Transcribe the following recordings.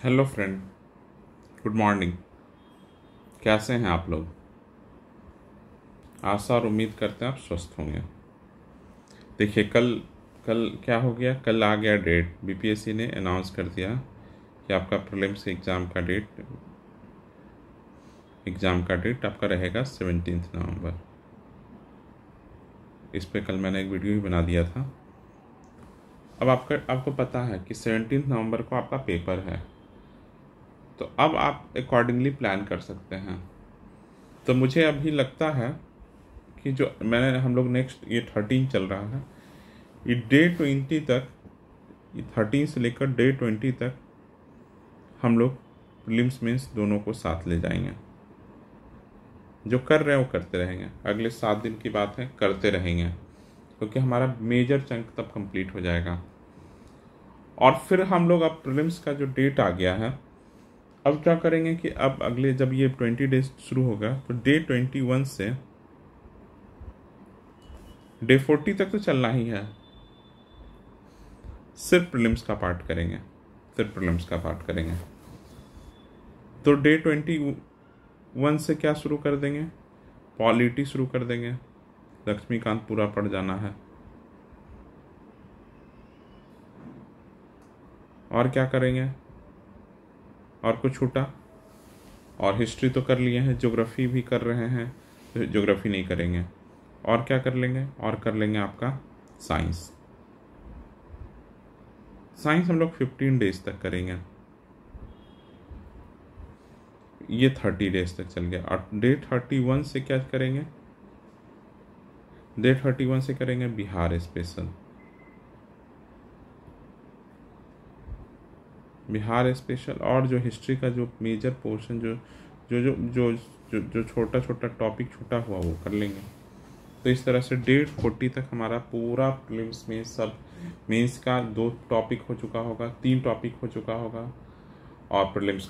Hello friend, good morning. कैसे हैं आप लोग? आशा और उम्मीद करते हैं आप स्वस्थ होंगे। देखिए, कल कल क्या हो गया, कल आ गया डेट। बीपीएससी ने अनाउंस कर दिया कि आपका प्रीलिम्स एग्ज़ाम का डेट आपका रहेगा 17 नवंबर। इस पे कल मैंने एक वीडियो भी बना दिया था। अब आपको पता है कि 17 नवंबर को आपका पेपर है, तो अब आप अकॉर्डिंगली प्लान कर सकते हैं। तो मुझे अभी लगता है कि जो मैंने हम लोग नेक्स्ट ये 13 चल रहा है, ये डे 20 तक, ये 13 से लेकर डे 20 तक हम लोग प्रीलिम्स मेंस दोनों को साथ ले जाएंगे। जो कर रहे हैं वो करते रहेंगे, अगले 7 दिन की बात है, करते रहेंगे, क्योंकि हमारा मेजर चंक तब कंप्लीट हो जाएगा। और फिर हम लोग, अब प्रीलिम्स का जो डेट आ गया है, अब क्या करेंगे कि अब अगले जब ये 20 डेज शुरू होगा तो डे 21 से डे 40 तक तो चलना ही है। सिर्फ प्रीलिम्स का पार्ट करेंगे, सिर्फ प्रीलिम्स का पार्ट करेंगे। तो डे 21 से क्या शुरू कर देंगे? पॉलिटी शुरू कर देंगे। लक्ष्मीकांत पूरा पढ़ जाना है। और क्या करेंगे? और कुछ छूटा? और हिस्ट्री तो कर लिए हैं, ज्योग्राफी भी कर रहे हैं, तो ज्योग्राफी नहीं करेंगे। और क्या कर लेंगे? और कर लेंगे आपका साइंस। साइंस हम लोग 15 डेज तक करेंगे। ये 30 डेज तक चल गया। और डे 31 से क्या करेंगे? डे 31 से करेंगे बिहार स्पेशल। बिहार स्पेशल और जो हिस्ट्री का जो मेजर पोर्शन, जो जो जो जो जो, जो छोटा छोटा टॉपिक छूटा हुआ वो कर लेंगे। तो इस तरह से डे 40 तक हमारा पूरा प्रीलिम्स में सब मेंस का 2 टॉपिक हो चुका होगा, 3 टॉपिक हो चुका होगा, और प्रीलिम्स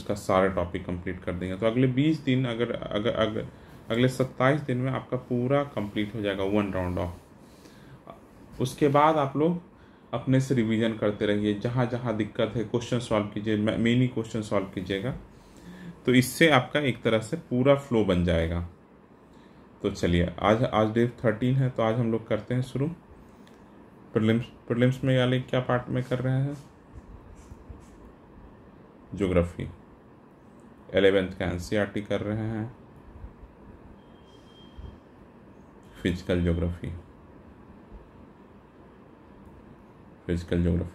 का सारा टॉपिक कंप्लीट कर देंगे। तो अगले 20 दिन, अगर अगर अगर अगले 27 दिन में आपका पूरा कंप्लीट हो जाएगा 1 राउंड ऑफ। उसके बाद आप लोग अपने से रिवीजन करते रहिए, जहाँ जहाँ दिक्कत है क्वेश्चन सॉल्व कीजिए, मेनी क्वेश्चन सॉल्व कीजिएगा। तो इससे आपका एक तरह से पूरा फ्लो बन जाएगा। तो चलिए, आज आज डे 13 है, तो आज हम लोग करते हैं शुरू। प्रीलिम्स में वाले क्या पार्ट में कर रहे हैं? ज्योग्राफी 11th का एनसीईआरटी कर रहे हैं। फिजिकल ज्योग्राफी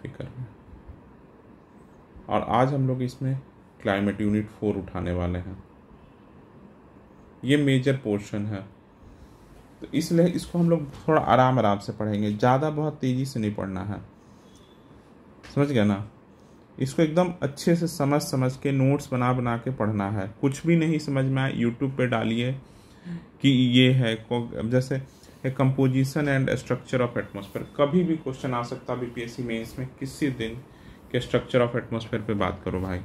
कर रहे हैं। और आज हम लोग इसमें क्लाइमेट यूनिट 4 उठाने वाले हैं। ये मेजर पोर्शन है, तो इसलिए इसको हम लोग थोड़ा आराम आराम से पढ़ेंगे, ज़्यादा बहुत तेज़ी से नहीं पढ़ना है। समझ गया ना? इसको एकदम अच्छे से समझ के नोट्स बना बना के पढ़ना है। कुछ भी नहीं समझ में आए, यूट्यूब पे डालिए कि ये है, जैसे composition and structure of atmosphere. कभी भी क्वेश्चन आ सकता है बीपीएससी मेंस में किसी दिन के स्ट्रक्चर ऑफ एटमॉस्फेयर पे बात करो भाई,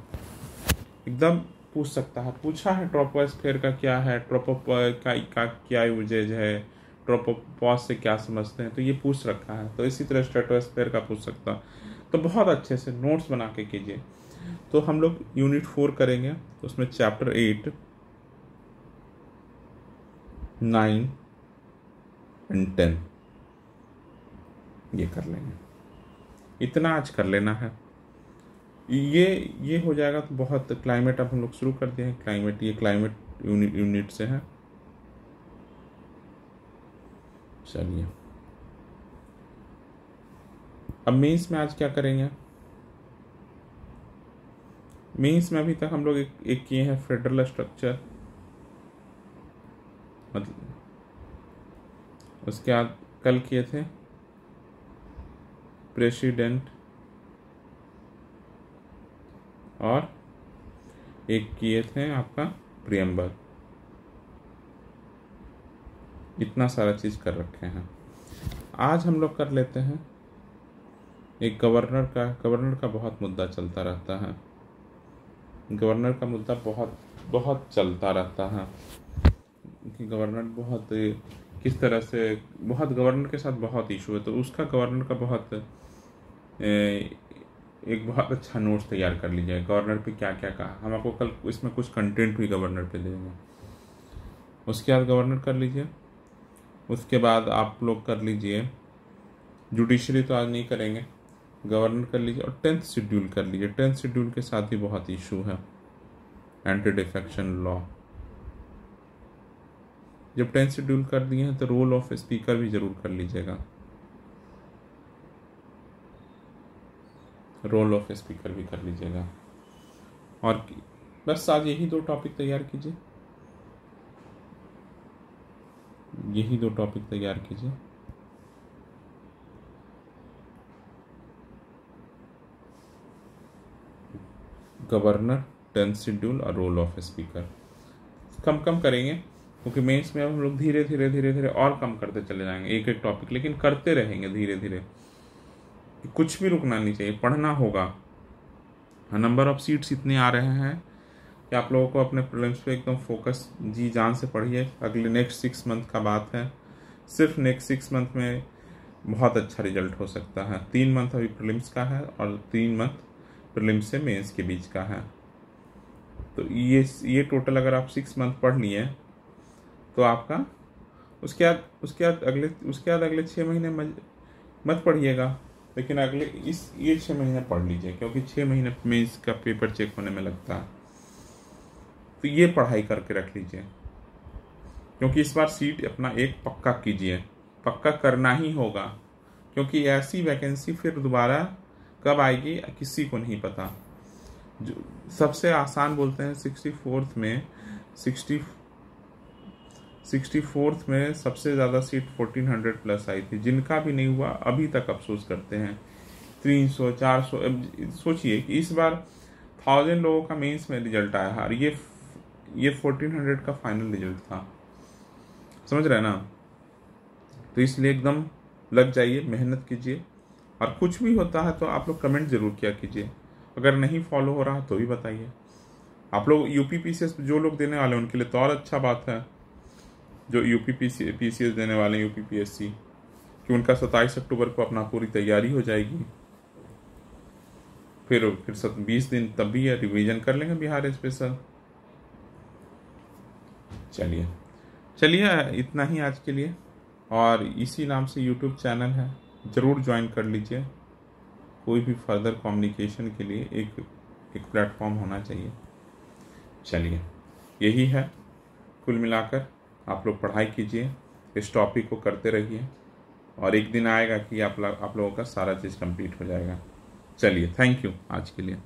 एकदम पूछ सकता है। पूछा है ट्रोपोस्फेयर का क्या है, का क्या यूजेज है, ट्रोपोपॉज से क्या समझते हैं, तो ये पूछ रखा है। तो इसी तरह स्ट्रेटोस्फेयर का पूछ सकता। तो बहुत अच्छे से नोट्स बना के कीजिए। तो हम लोग यूनिट 4 करेंगे, तो उसमें चैप्टर 8, 9 एंड 10 ये कर लेंगे। इतना आज कर लेना है, ये हो जाएगा। तो बहुत क्लाइमेट अब हम लोग शुरू कर दिए हैं। क्लाइमेट, ये क्लाइमेट यूनिट से है। चलिए, अब मेंस में आज क्या करेंगे? मेंस में अभी तक हम लोग एक किए हैं फेडरल स्ट्रक्चर, मतलब उसके बाद कल किए थे प्रेसिडेंट, और एक किए थे आपका प्रियम्बर। इतना सारा चीज़ कर रखे हैं। आज हम लोग कर लेते हैं एक गवर्नर का बहुत मुद्दा चलता रहता है। गवर्नर का मुद्दा बहुत बहुत चलता रहता है कि गवर्नर बहुत किस तरह से, बहुत गवर्नर के साथ बहुत इशू है। तो उसका गवर्नर का बहुत एक बहुत अच्छा नोट्स तैयार कर लीजिए गवर्नर पे क्या क्या कहा। हम आपको कल इसमें कुछ कंटेंट भी गवर्नर पे देंगे। उसके बाद गवर्नर कर लीजिए। उसके बाद आप लोग कर लीजिए जुडिशरी, तो आज नहीं करेंगे, गवर्नर कर लीजिए और 10th शेड्यूल कर लीजिए। 10th शेड्यूल के साथ ही बहुत इशू है, एंटी डिफेक्शन लॉ। जब 10th शेड्यूल कर दिए हैं तो रोल ऑफ स्पीकर भी जरूर कर लीजिएगा, रोल ऑफ स्पीकर भी कर लीजिएगा। और बस आज यही 2 टॉपिक तैयार कीजिए, यही 2 टॉपिक तैयार कीजिए। गवर्नर, 10th शेड्यूल और रोल ऑफ स्पीकर कम कम करेंगे, क्योंकि मेंस में हम लोग धीरे धीरे और कम करते चले जाएंगे एक एक टॉपिक, लेकिन करते रहेंगे धीरे धीरे। कुछ भी रुकना नहीं चाहिए, पढ़ना होगा। नंबर ऑफ सीट्स इतने आ रहे हैं कि आप लोगों को अपने प्रीलिम्स पे एकदम फोकस जी जान से पढ़िए। अगले नेक्स्ट 6 मंथ का बात है, सिर्फ नेक्स्ट 6 मंथ में बहुत अच्छा रिजल्ट हो सकता है। 3 मंथ अभी प्रीलिम्स का है और 3 मंथ प्रीलिम्स से मेंस के बीच का है। तो ये टोटल अगर आप 6 मंथ पढ़ लिए तो आपका उसके बाद अगले 6 महीने मत पढ़िएगा, लेकिन अगले ये 6 महीने पढ़ लीजिए, क्योंकि 6 महीने में इसका पेपर चेक होने में लगता है। तो ये पढ़ाई करके रख लीजिए, क्योंकि इस बार सीट अपना एक पक्का कीजिए, पक्का करना ही होगा, क्योंकि ऐसी वैकेंसी फिर दोबारा कब आएगी किसी को नहीं पता। जो सबसे आसान बोलते हैं 64th में सबसे ज़्यादा सीट 1400 प्लस आई थी, जिनका भी नहीं हुआ अभी तक अफसोस करते हैं। 300 400, सोचिए कि इस बार 1000 लोगों का मेंस में रिजल्ट आया है और ये 1400 का फाइनल रिजल्ट था, समझ रहे हैं ना। तो इसलिए एकदम लग जाइए, मेहनत कीजिए, और कुछ भी होता है तो आप लोग कमेंट जरूर किया कीजिए। अगर नहीं फॉलो हो रहा तो भी बताइए। आप लोग यूपी पीसीएस जो लोग देने वाले हैं उनके लिए तो और अच्छा बात है, जो यूपी पीसीएस देने वाले हैं, यूपी पीएससी, कि उनका 27 अक्टूबर को अपना पूरी तैयारी हो जाएगी। फिर 20 दिन तब भी रिवीजन कर लेंगे बिहार स्पेशल। चलिए इतना ही आज के लिए, और इसी नाम से यूट्यूब चैनल है, ज़रूर ज्वाइन कर लीजिए। कोई भी फर्दर कम्युनिकेशन के लिए एक प्लेटफॉर्म होना चाहिए। चलिए यही है, कुल मिलाकर आप लोग पढ़ाई कीजिए, इस टॉपिक को करते रहिए, और एक दिन आएगा कि आप लोगों का सारा चीज़ कंप्लीट हो जाएगा। चलिए, थैंक यू आज के लिए।